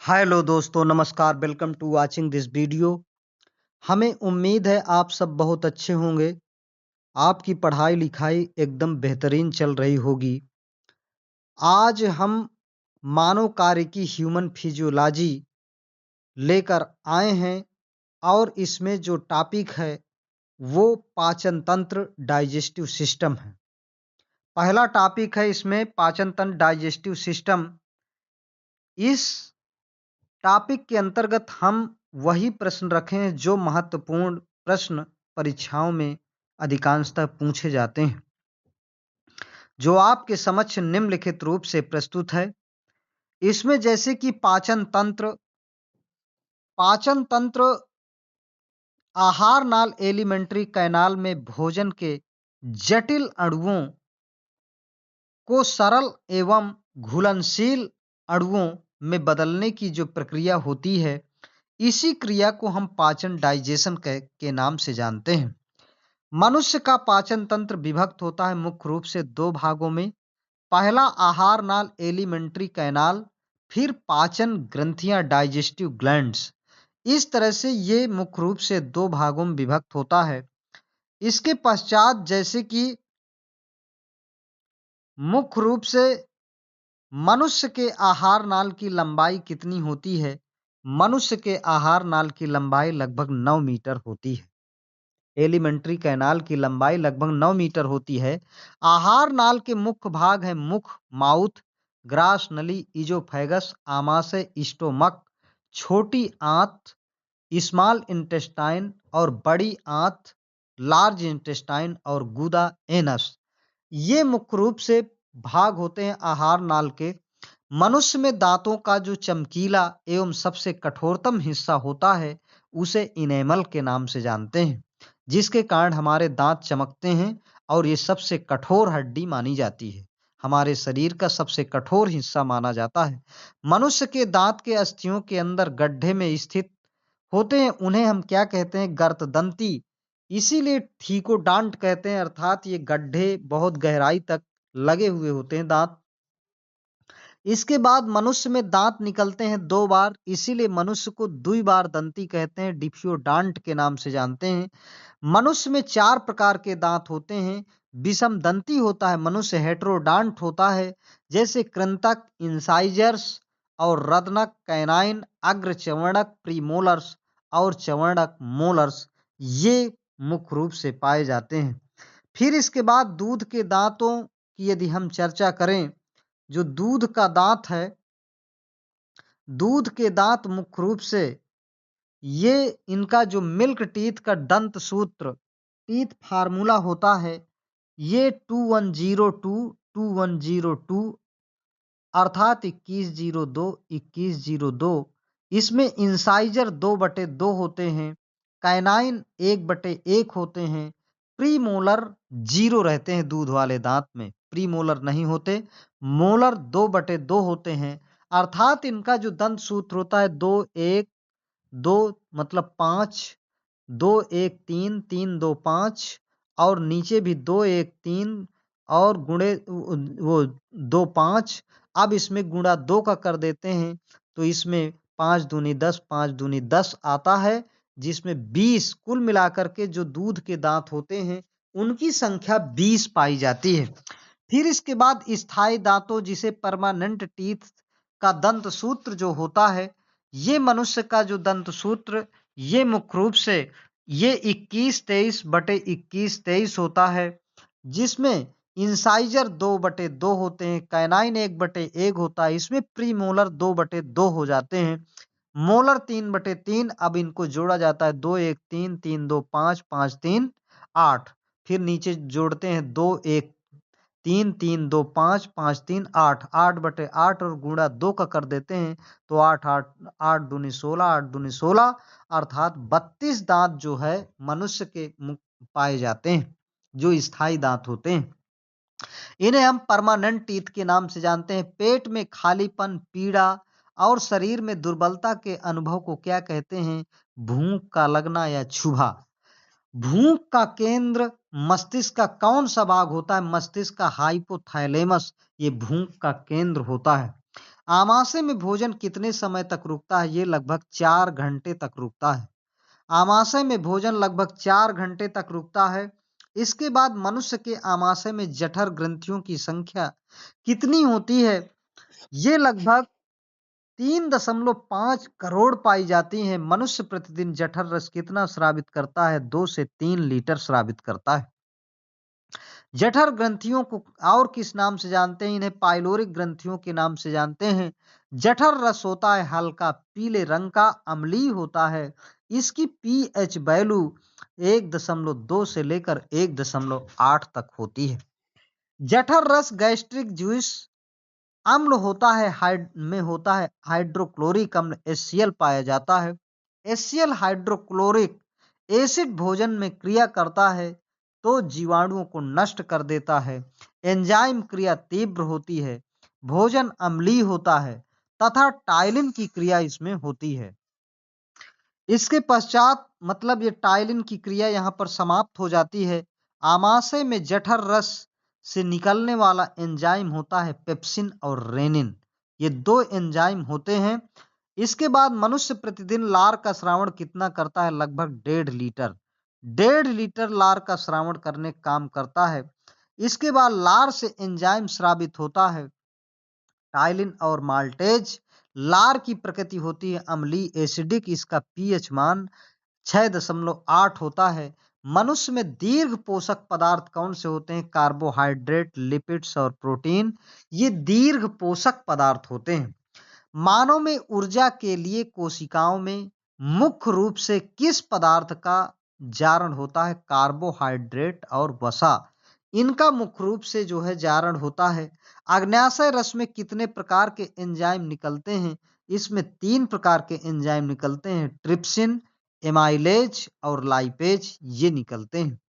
Hello दोस्तों, नमस्कार। Welcome to watching this video. हमें उम्मीद है आप सब बहुत अच्छे होंगे। आपकी पढ़ाई लिखाई एकदम बेहतरीन चल रही होगी। आज हम मानव कार्य की ह्यूमन फिजियोलॉजी लेकर आए हैं और इसमें जो टॉपिक है वो पाचन तंत्र डाइजेस्टिव सिस्टम है। पहला टॉपिक है इसमें पाचन तंत्र डाइजेस्टिव सिस्टम। इस टॉपिक के अंतर्गत हम वही प्रश्न रखें जो महत्वपूर्ण प्रश्न परीक्षाओं में अधिकांशतः पूछे जाते हैं, जो आपके समक्ष निम्नलिखित रूप से प्रस्तुत है। इसमें जैसे कि पाचन तंत्र आहार नाल एलिमेंट्री कैनाल में भोजन के जटिल अणुओं को सरल एवं घुलनशील अणुओं में बदलने की जो प्रक्रिया होती है, इसी क्रिया को हम पाचन डाइजेशन के नाम से जानते हैं। मनुष्य का पाचन तंत्र विभक्त होता है मुख्य रूप से दो भागों में। पहला आहार नाल एलिमेंट्री कैनाल, फिर पाचन ग्रंथियां डाइजेस्टिव ग्लैंड्स। इस तरह से ये मुख्य रूप से दो भागों में विभक्त होता है। इसके पश्चात जैसे कि मुख्य रूप से मनुष्य के आहार नाल की लंबाई कितनी होती है? मनुष्य के आहार नाल की लंबाई लगभग 9 मीटर होती है। एलिमेंट्री कैनाल की लंबाई लगभग 9 मीटर होती है। आहार नाल के मुख्य भाग हैं मुख, माउथ, ग्रास नली, इजोफेगस, आमाशय, स्टोमक, छोटी आंत, स्मॉल इंटेस्टाइन और बड़ी आंत, लार्ज इंटेस्टाइन और गुदा एनस। ये मुख्य रूप से भाग होते हैं आहार नाल के। मनुष्य में दांतों का जो चमकीला एवं सबसे कठोरतम हिस्सा होता है उसे इनेमल के नाम से जानते हैं, जिसके कारण हमारे दांत चमकते हैं और ये सबसे कठोर हड्डी मानी जाती है। हमारे शरीर का सबसे कठोर हिस्सा माना जाता है। मनुष्य के दांत के अस्थियों के अंदर गड्ढे में स्थित होते हैं, उन्हें हम क्या कहते हैं? गर्तदंती। इसीलिए ठीकोडांट कहते हैं, अर्थात ये गड्ढे बहुत गहराई तक लगे हुए होते हैं दांत। इसके बाद मनुष्य में दांत निकलते हैं 2 बार, इसीलिए मनुष्य को द्विबार दंती कहते हैं, डिप्योडांट के नाम से जानते हैं। मनुष्य में 4 प्रकार के दांत होते हैं। विषम दंती होता है मनुष्य, हेटेरोडांट होता है, जैसे कृंतक, इंसाइजर्स और रत्नक, कैनाइन, अग्र चवर्णक, प्रीमोलर्स और चवर्णक मोलर्स, ये मुख्य रूप से पाए जाते हैं। फिर इसके बाद दूध के दांतों की यदि हम चर्चा करें, जो दूध का दांत है, दूध के दांत मुख्य रूप से ये इनका जो मिल्क टीथ का दंत सूत्र टीथ फार्मूला होता है, ये 2102 2102 अर्थात 2102 2102। इसमें इंसाइजर 2/2 होते हैं, कैनाइन 1/1 होते हैं, प्रीमोलर 0 रहते हैं दूध वाले दांत में, प्रीमोलर नहीं होते। मोलर 2/2 होते हैं, अर्थात इनका जो दंत सूत्र होता है 2 1 2 मतलब 5, 2 1 3 3 2 5 और नीचे भी 2 1 3 और गुणे वो 2 5। अब इसमें गुणा 2 का कर देते हैं तो इसमें 5 दूनी 10 5 दूनी 10 आता है, जिसमें 20 कुल मिलाकर के जो दूध के दांत होते हैं उनकी संख्या 20 पाई जाती है। फिर इसके बाद स्थायी दांतों जिसे परमानेंट टीथ का दंत सूत्र जो होता है, ये मनुष्य का जो दंत सूत्र ये मुख्य रूप से ये 21-23/21-23 होता है, जिसमें इंसाइजर 2/2 होते हैं, कैनाइन 1/1 होता है, इसमें प्रीमोलर 2/2 हो जाते हैं, मोलर 3/3। अब इनको जोड़ा जाता है 2 1 3 3 2 5 5 3 8। फिर नीचे जोड़ते हैं 2 1 3 3 2 5 5 3 8 8/8 और गुणा 2 का कर देते हैं तो 8 8 8 दूनी 16 8 दूनी 16 अर्थात 32 दांत जो है मनुष्य के पाए जाते हैं, जो स्थायी दांत होते हैं। इन्हें हम परमानेंट टीथ के नाम से जानते हैं। पेट में खालीपन, पीड़ा और शरीर में दुर्बलता के अनुभव को क्या कहते हैं? भूख का लगना या क्षुभा। भूख का केंद्र मस्तिष्क का कौन सा भाग होता है? मस्तिष्क का हाइपोथैलेमस, ये भूख का केंद्र होता है। आमाशय में भोजन कितने समय तक रुकता है? ये लगभग 4 घंटे तक रुकता है। आमाशय में भोजन लगभग 4 घंटे तक रुकता है। इसके बाद मनुष्य के आमाशय में जठर ग्रंथियों की संख्या कितनी होती है? ये लगभग 3.5 करोड़ पाई जाती हैं। मनुष्य प्रतिदिन जठर रस कितना स्रावित करता है? 2 से 3 लीटर स्रावित करता है। जठर ग्रंथियों को और किस नाम से जानते हैं? इन्हें पाइलोरिक ग्रंथियों के नाम से जानते हैं। जठर रस होता है हल्का पीले रंग का, अम्लीय होता है। इसकी पीएच वैल्यू 1.2 से लेकर 1.8 तक होती है। जठर रस गैस्ट्रिक जूस अम्ल होता है, हाइड्रोक्लोरिक अम्ल HCl पाया जाता है। HCl हाइड्रोक्लोरिक एसिड भोजन में क्रिया करता है तो जीवाणुओं को नष्ट कर देता है। एंजाइम क्रिया तीव्र होती है, भोजन अम्लीय होता है तथा टाइलिन की क्रिया इसमें होती है। इसके पश्चात मतलब ये टाइलिन की क्रिया यहाँ पर समाप्त हो जाती है। आमाशय में जठर रस से निकलने वाला एंजाइम होता है पेप्सिन और रेनिन। ये 2 एंजाइम होते हैं। इसके बाद मनुष्य प्रतिदिन लार का श्रावण कितना करता है? लगभग 1.5 लीटर। 1.5 लीटर लार का श्रावण करने का काम करता है। इसके बाद लार से एंजाइम स्रावित होता है टाइलिन और माल्टेज। लार की प्रकृति होती है अम्लीय एसिडिक। इसका पीएच मान 6.8 होता है। मनुष्य में दीर्घ पोषक पदार्थ कौन से होते हैं? कार्बोहाइड्रेट, लिपिड्स और प्रोटीन। ये दीर्घ पोषक पदार्थ होते हैं। मानव में ऊर्जा के लिए कोशिकाओं में मुख्य रूप से किस पदार्थ का जारण होता है? कार्बोहाइड्रेट और वसा। इनका मुख्य रूप से जो है जारण होता है। अग्न्याशय रस में कितने प्रकार के एंजाइम निकलते हैं? इसमें 3 प्रकार के एंजाइम निकलते हैं, ट्रिप्सिन, एमाइलेज और लाइपेज ये निकलते हैं।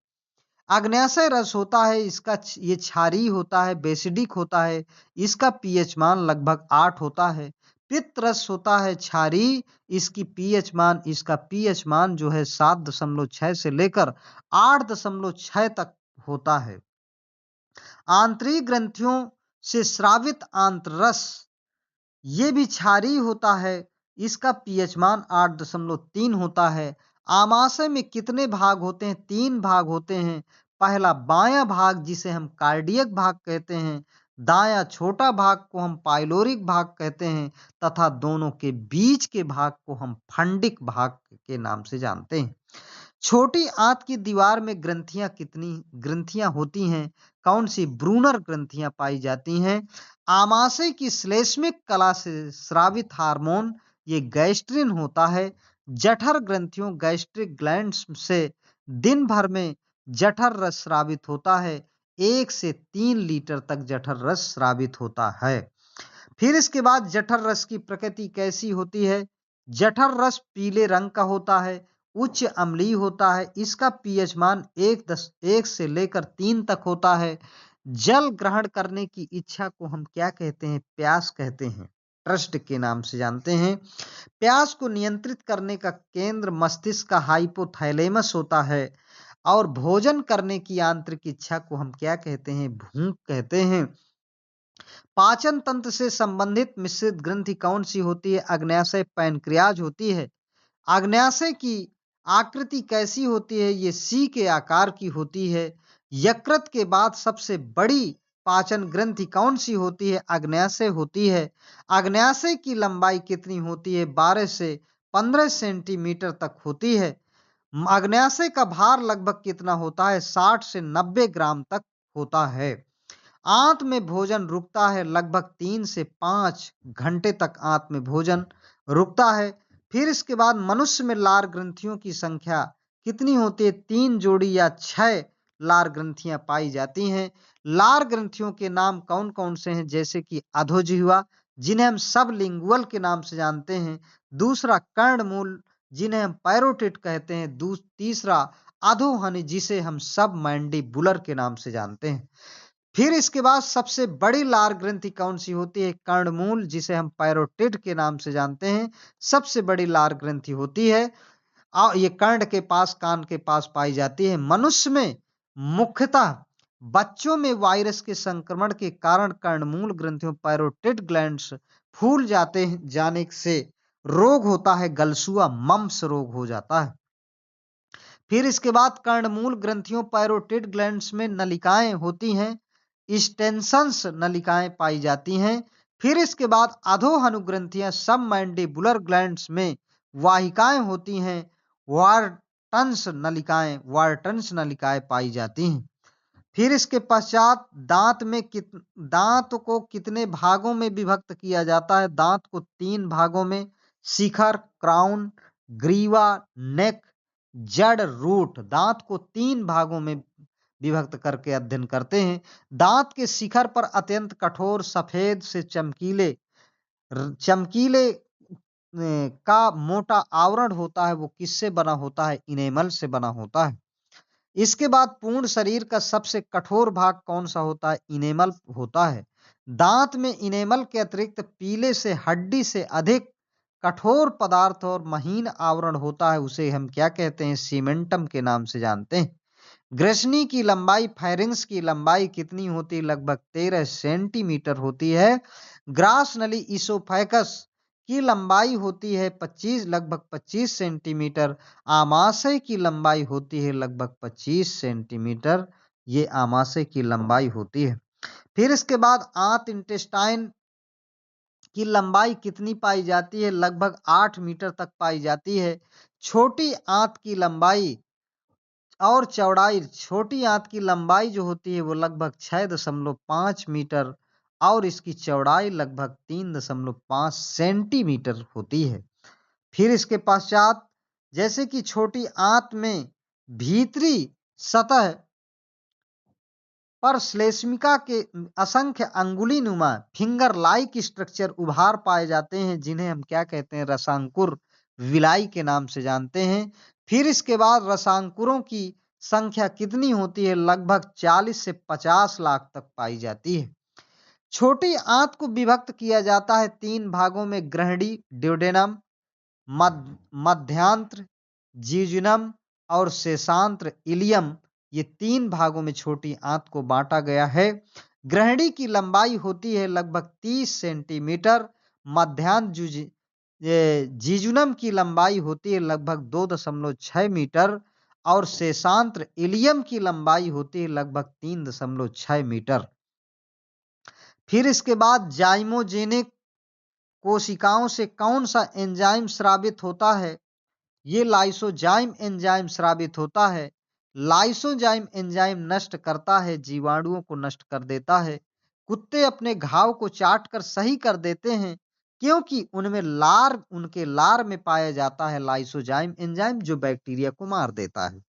अग्न्याशय रस होता है इसका ये क्षारीय होता है, बेसिडिक होता है। इसका पीएच मान लगभग 8 होता है। पित्त रस होता है क्षारीय। इसका पीएच मान जो है 7.6 से लेकर 8.6 तक होता है। आंतरिक ग्रंथियों से स्रावित आंत्ररस ये भी क्षारीय होता है। इसका पीएच मान 8.3 होता है। आमाशय में कितने भाग होते हैं? 3 भाग होते हैं। पहला बायां भाग जिसे हम कार्डियक भाग कहते हैं, दायां छोटा भाग को हम पाइलोरिक भाग कहते हैं तथा दोनों के बीच के भाग को हम फंडिक भाग के नाम से जानते हैं। छोटी आंत की दीवार में कितनी ग्रंथियां होती हैं? कौन सी? ब्रूनर ग्रंथियां पाई जाती हैं। आमाशय की श्लेष्मिक कला से स्रावित हार्मोन ये गैस्ट्रिन होता है। जठर ग्रंथियों गैस्ट्रिक ग्लैंड्स से दिन भर में जठर रस स्रावित होता है। 1 से 3 लीटर तक जठर रस स्रावित होता है। फिर इसके बाद जठर रस की प्रकृति कैसी होती है? जठर रस पीले रंग का होता है, उच्च अम्लीय होता है। इसका पीएच मान 1 से लेकर 3 तक होता है। जल ग्रहण करने की इच्छा को हम क्या कहते हैं? प्यास कहते हैं, ट्रस्ट के नाम से जानते हैं। प्यास को नियंत्रित करने का केंद्र मस्तिष्क का हाइपोथैलेमस होता है और भोजन करने की आंतरिक इच्छा को हम क्या कहते हैं? भूख कहते हैं। पाचन तंत्र से संबंधित मिश्रित ग्रंथि कौन सी होती है? अग्न्याशय पैनक्रियाज होती है। अग्न्याशय की आकृति कैसी होती है? ये सी के आकार की होती है। यकृत के बाद सबसे बड़ी पाचन ग्रंथि कौन सी होती है? अग्न्याशय होती है। अग्न्याशय की लंबाई कितनी होती है? 12 से 15 सेंटीमीटर तक होती है। अग्न्याशय का भार लगभग कितना होता है? 60 से 90 ग्राम तक होता है। आंत में भोजन रुकता है लगभग 3 से 5 घंटे तक आंत में भोजन रुकता है। फिर इसके बाद मनुष्य में लार ग्रंथियों की संख्या कितनी होती है? 3 जोड़ी या 6 लार ग्रंथियां पाई जाती हैं। लार ग्रंथियों के नाम कौन कौन से हैं? जैसे कि अधोजिह्वा जिन्हें हम सबलिंगुअल के नाम से जानते हैं। दूसरा कर्णमूल जिन्हें हम पैरोटिड कहते हैं। तीसरा अधोहनी जिसे हम सब मैंडिबुलर के नाम से जानते हैं। फिर इसके बाद सबसे बड़ी लार ग्रंथि कौन सी होती है? कर्णमूल जिसे हम पैरोटिड के नाम से जानते हैं। सबसे बड़ी लार ग्रंथि होती है और ये कर्ण के पास, कान के पास पाई जाती है। मनुष्य में मुख्यतः बच्चों में वायरस के संक्रमण के कारण कर्णमूल ग्रंथियों पैरोटिड ग्लैंड्स फूल जाने से रोग होता है गलसुआ, मम्स रोग हो जाता है। फिर इसके बाद कर्णमूल ग्रंथियों पैरोटिड ग्लैंड्स में नलिकाएं होती हैं, स्टेंसन्स नलिकाएं पाई जाती हैं। फिर इसके बाद अधोहनुग्रंथियां सबमैंडिबुलर ग्लैंड्स में वाहिकाएं होती हैं, वार्टन्स नलिकाएं पाई जाती हैं। फिर इसके पश्चात दांत को कितने भागों में विभक्त किया जाता है? दांत को 3 भागों में, शिखर, क्राउन, ग्रीवा, नेक, जड़, रूट। दांत को 3 भागों में विभक्त करके अध्ययन करते हैं। दांत के शिखर पर अत्यंत कठोर सफेद से चमकीले का मोटा आवरण होता है। वो किससे बना होता है? इनेमल से बना होता है। इसके बाद पूर्ण शरीर का सबसे कठोर भाग कौन सा होता है? इनेमल होता है। दांत में इनेमल के अतिरिक्त पीले से हड्डी से अधिक कठोर पदार्थ और महीन आवरण होता है, उसे हम क्या कहते हैं? सीमेंटम के नाम से जानते हैं। ग्रसनी की लंबाई, फायरिंग्स की लंबाई कितनी होती है? लगभग 13 सेंटीमीटर होती है। ग्रास नली इसोफेगस की लंबाई होती है लगभग 25 सेंटीमीटर। आमाशय की लंबाई होती है लगभग 25 सेंटीमीटर। ये आमाशय की लंबाई होती है। फिर इसके बाद आंत इंटेस्टाइन की लंबाई कितनी पाई जाती है? लगभग 8 मीटर तक पाई जाती है। छोटी आंत की लंबाई और चौड़ाई, छोटी आंत की लंबाई जो होती है वो लगभग 6.5 मीटर और इसकी चौड़ाई लगभग 3.5 सेंटीमीटर होती है। फिर इसके पश्चात जैसे कि छोटी आंत में भीतरी सतह पर श्लेष्मिका के असंख्य अंगुली नुमा फिंगर लाइक स्ट्रक्चर उभार पाए जाते हैं, जिन्हें हम क्या कहते हैं? रसांकुर विलाई के नाम से जानते हैं। फिर इसके बाद रसांकुरों की संख्या कितनी होती है? लगभग 40 से 50 लाख तक पाई जाती है। छोटी आंत को विभक्त किया जाता है 3 भागों में, ग्रहणी ड्यूडेनम, मध्यांत्र जीजुनम और शेषांत्र इलियम। ये 3 भागों में छोटी आंत को बांटा गया है। ग्रहणी की लंबाई होती है लगभग 30 सेंटीमीटर। मध्यांत्र जीजुनम की लंबाई होती है लगभग 2.6 मीटर और शेषांत्र इलियम की लंबाई होती है लगभग 3.6 मीटर। फिर इसके बाद जाइमोजेनिक कोशिकाओं से कौन सा एंजाइम स्रावित होता है? ये लाइसोजाइम एंजाइम स्रावित होता है। लाइसोजाइम एंजाइम नष्ट करता है, जीवाणुओं को नष्ट कर देता है। कुत्ते अपने घाव को चाट कर सही कर देते हैं क्योंकि उनके लार में पाया जाता है लाइसोजाइम एंजाइम, जो बैक्टीरिया को मार देता है।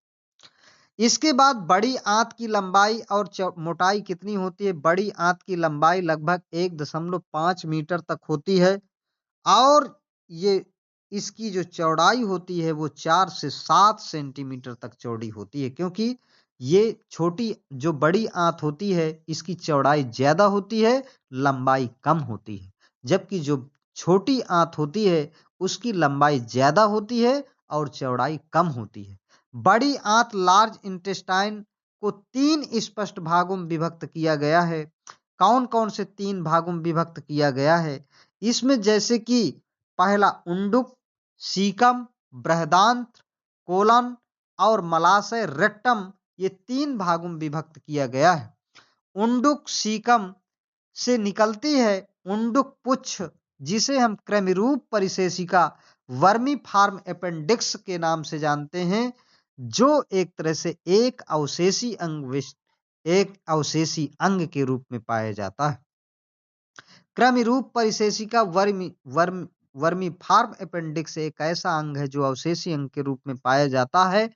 इसके बाद बड़ी आंत की लंबाई और मोटाई कितनी होती है? बड़ी आंत की लंबाई लगभग 1.5 मीटर तक होती है और ये इसकी जो चौड़ाई होती है वो 4 से 7 सेंटीमीटर तक चौड़ी होती है, क्योंकि ये जो बड़ी आंत होती है इसकी चौड़ाई ज्यादा होती है, लंबाई कम होती है। जबकि जो छोटी आंत होती है उसकी लंबाई ज्यादा होती है और चौड़ाई कम होती है। बड़ी आंत लार्ज इंटेस्टाइन को 3 स्पष्ट भागों में विभक्त किया गया है। कौन कौन से 3 भागों में विभक्त किया गया है? इसमें जैसे कि पहला उंडुक, सीकम, बृहदांत्र, कोलन और मलाशय रेक्टम, ये 3 भागों में विभक्त किया गया है। उंडुक सीकम से निकलती है उंडुक पुच्छ, जिसे हम कृमिरूप परिशेषिका वर्मी फार्म अपेंडिक्स के नाम से जानते हैं, जो एक तरह से एक अवशेषी अंग के रूप में पाया जाता है। कृमिरूप परिशेषिका वर्मी फार्म अपेंडिक्स एक ऐसा अंग है जो अवशेषी अंग के रूप में पाया जाता है।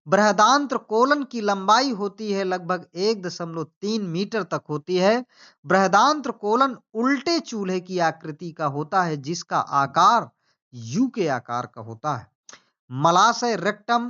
बृहदांत्र कोलन की लंबाई होती है लगभग 1.3 मीटर तक होती है। बृहदांत्र कोलन उल्टे चूल्हे की आकृति का होता है, जिसका आकार यू के आकार का होता है। मलाशय रेक्टम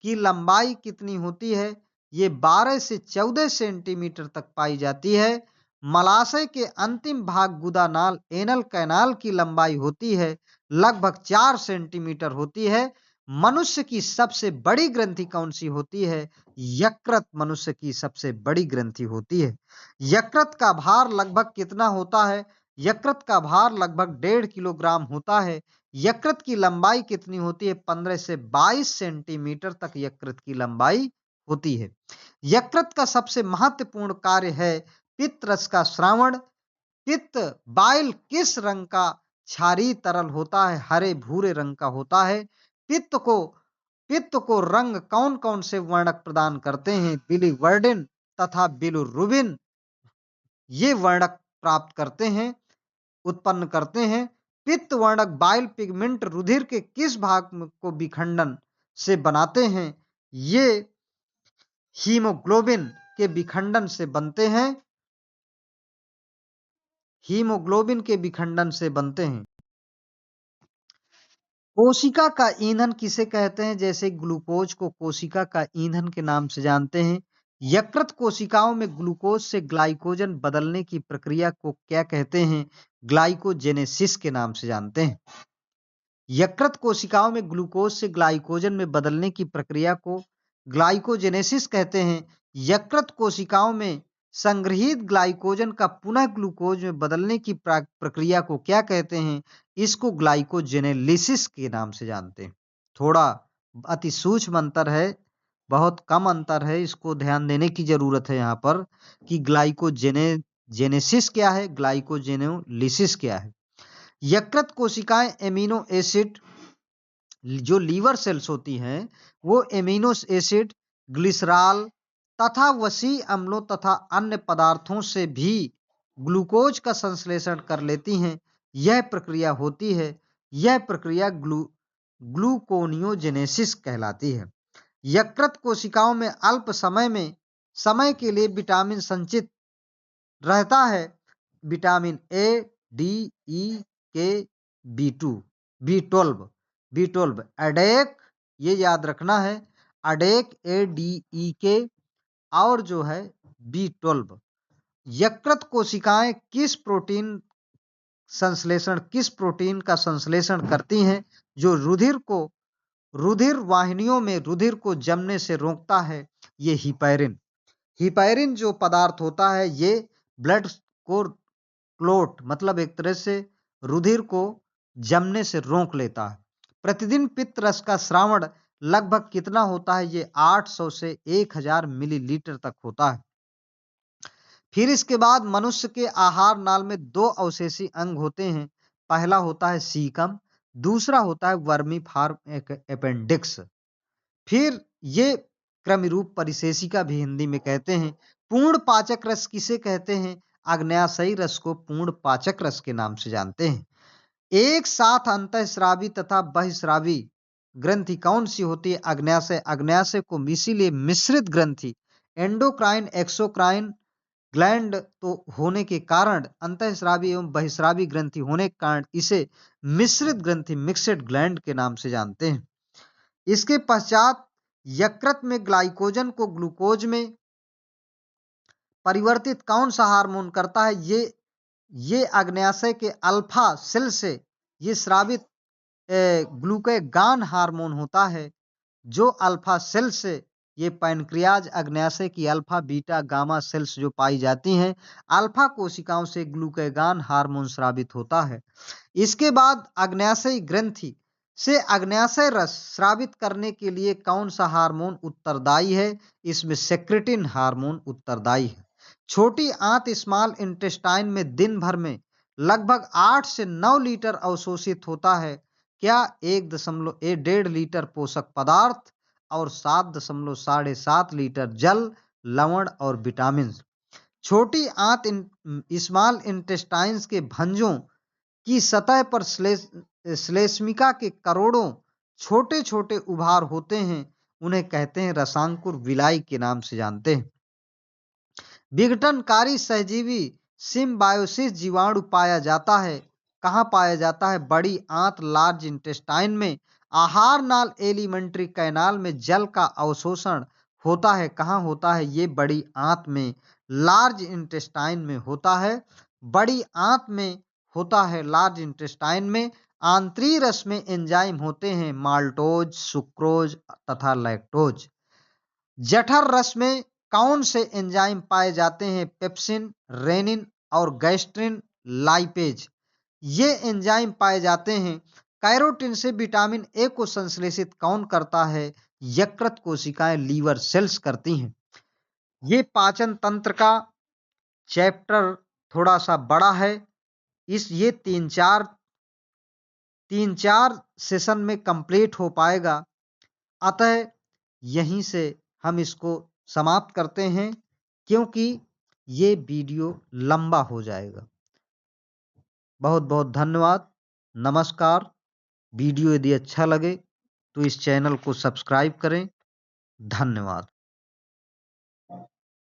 की लंबाई कितनी होती है? ये 12 से 14 सेंटीमीटर तक पाई जाती है। मलाशय के अंतिम भाग गुदानाल एनल कैनाल की लंबाई होती है लगभग 4 सेंटीमीटर होती है। मनुष्य की सबसे बड़ी ग्रंथि कौन सी होती है? यकृत मनुष्य की सबसे बड़ी ग्रंथि होती है। यकृत का भार लगभग कितना होता है? यकृत का भार लगभग 1.5 किलोग्राम होता है। यकृत की लंबाई कितनी होती है? 15 से 22 सेंटीमीटर तक यकृत की लंबाई होती है। यकृत का सबसे महत्वपूर्ण कार्य है पित्त रस का स्रावण। पित्त बाइल किस रंग का क्षारीय तरल होता है? हरे भूरे रंग का होता है। पित्त को पित्त को रंग कौन-कौन से वर्णक प्रदान करते हैं? बिलिवर्डिन तथा बिलिरुबिन ये वर्णक प्राप्त करते हैं, उत्पन्न करते हैं। पित्त वर्णक बाइल पिगमेंट रुधिर के किस भाग को विखंडन से बनाते हैं? ये हीमोग्लोबिन के विखंडन से बनते हैं। हीमोग्लोबिन के विखंडन से बनते हैं। कोशिका का ईंधन किसे कहते हैं? जैसे ग्लूकोज को कोशिका का ईंधन के नाम से जानते हैं। यकृत कोशिकाओं में ग्लूकोज से ग्लाइकोजन बदलने की प्रक्रिया को क्या कहते हैं? ग्लाइकोजेनेसिस के नाम से जानते हैं। यकृत कोशिकाओं में ग्लूकोज से ग्लाइकोजन में बदलने की प्रक्रिया को ग्लाइकोजेनेसिस कहते हैं। यकृत कोशिकाओं में संग्रहीत ग्लाइकोजन का पुनः ग्लूकोज में बदलने की प्रक्रिया को क्या कहते हैं? इसको ग्लाइकोजेनेलिसिस के नाम से जानते हैं। थोड़ा अति सूक्ष्म अंतर है, बहुत कम अंतर है, इसको ध्यान देने की जरूरत है यहाँ पर कि ग्लाइकोजेनेसिस क्या है, ग्लाइकोजेनेलिसिस क्या है। यकृत कोशिकाएं एमिनो एसिड जो लीवर सेल्स होती हैं वो एमिनो एसिड, ग्लिसरॉल तथा वसी अम्लों तथा अन्य पदार्थों से भी ग्लूकोज का संश्लेषण कर लेती हैं। यह प्रक्रिया होती है, यह प्रक्रिया ग्लूकोनियोजेनेसिस कहलाती है। यकृत कोशिकाओं में अल्प समय के लिए विटामिन संचित रहता है। विटामिन ए, डी, ई, के, बी12, बी12 अडेक, ये याद रखना है, अडेक, ए, डी, ई, के और जो है बी12। यकृत कोशिकाएं किस प्रोटीन का संश्लेषण करती हैं जो रुधिर वाहिनियों में रुधिर को जमने से रोकता है? ये हिपैरिन। हिपैरिन जो पदार्थ होता है ये ब्लड को क्लोट मतलब एक तरह से रुधिर को जमने से रोक लेता है। प्रतिदिन पित्त रस का स्रावण लगभग कितना होता है? ये 800 से 1000 मिलीलीटर तक होता है। फिर इसके बाद मनुष्य के आहार नाल में 2 अवशेषी अंग होते हैं। पहला होता है सीकम, दूसरा होता है वर्मीफॉर्म अपेंडिक्स। फिर ये क्रमिरूप परिशेषिका भी हिंदी में कहते हैं। पूर्ण पाचक रस किसे कहते हैं? आग्नेयाशयी रस को पूर्ण पाचक रस के नाम से जानते हैं। एक साथ अंतःस्रावी तथा बहिस्रावी ग्रंथि कौन सी होती है? आग्नेयाशय। आग्नेयाशय को इसीलिए मिश्रित ग्रंथि एंडोक्राइन एक्सोक्राइन ग्लैंड तो होने के कारण अंतःस्रावी एवं बहिस्रावी ग्रंथि होने के कारण इसे मिश्रित ग्रंथि मिक्सड ग्लैंड के नाम से जानते हैं। इसके पश्चात यकृत में ग्लाइकोजन को ग्लूकोज में परिवर्तित कौन सा हार्मोन करता है? ये आग्नेयाशय के अल्फा सेल से ये स्रावित ग्लूकेगान हार्मोन होता है। जो अल्फा सेल से ये पैनक्रियाज अग्न्याशय की अल्फा बीटा गामा सेल्स जो पाई जाती हैं, अल्फा कोशिकाओं से ग्लूकेगान हार्मोन स्रावित होता है। इसके बाद अग्न्याशयी ग्रंथि से अग्न्याशय रस स्रावित करने के लिए कौन सा हार्मोन उत्तरदायी है? इसमें सेक्रेटिन हार्मोन उत्तरदायी है। छोटी आंत स्मॉल इंटेस्टाइन में दिन भर में लगभग 8 से 9 लीटर अवशोषित होता है। क्या 1.1 लीटर पोषक पदार्थ और 7.7 लीटर जल, लवण और विटामिन। छोटी आंत स्मॉल इंटेस्टाइन्स के भंजों की सतह पर श्लेष्मिका के करोड़ों छोटे छोटे उभार होते हैं। उन्हें कहते हैं रसांकुर विलाई के नाम से जानते हैं। विघटनकारी सहजीवी सिम्बायोसिस जीवाणु पाया जाता है। कहाँ पाया जाता है? बड़ी आंत लार्ज इंटेस्टाइन में। आहार नाल एलिमेंट्री कैनाल में जल का अवशोषण होता है। कहाँ होता है? ये बड़ी आंत में लार्ज इंटेस्टाइन में होता है। बड़ी आंत में होता है लार्ज इंटेस्टाइन में। आंतरीय रस में एंजाइम होते हैं माल्टोज, सुक्रोज तथा लैक्टोज। जठर रस में कौन से एंजाइम पाए जाते हैं? पेप्सिन, रेनिन और गैस्ट्रिन लाइपेज। ये एंजाइम पाए जाते हैं। कैरोटीन से विटामिन ए को संश्लेषित कौन करता है? यकृत कोशिकाएं, लीवर सेल्स करती हैं। ये पाचन तंत्र का चैप्टर थोड़ा सा बड़ा है। ये तीन चार सेशन में कंप्लीट हो पाएगा। अतः यहीं से हम इसको समाप्त करते हैं, क्योंकि ये वीडियो लंबा हो जाएगा। बहुत बहुत धन्यवाद। नमस्कार। वीडियो यदि अच्छा लगे तो इस चैनल को सब्सक्राइब करें। धन्यवाद।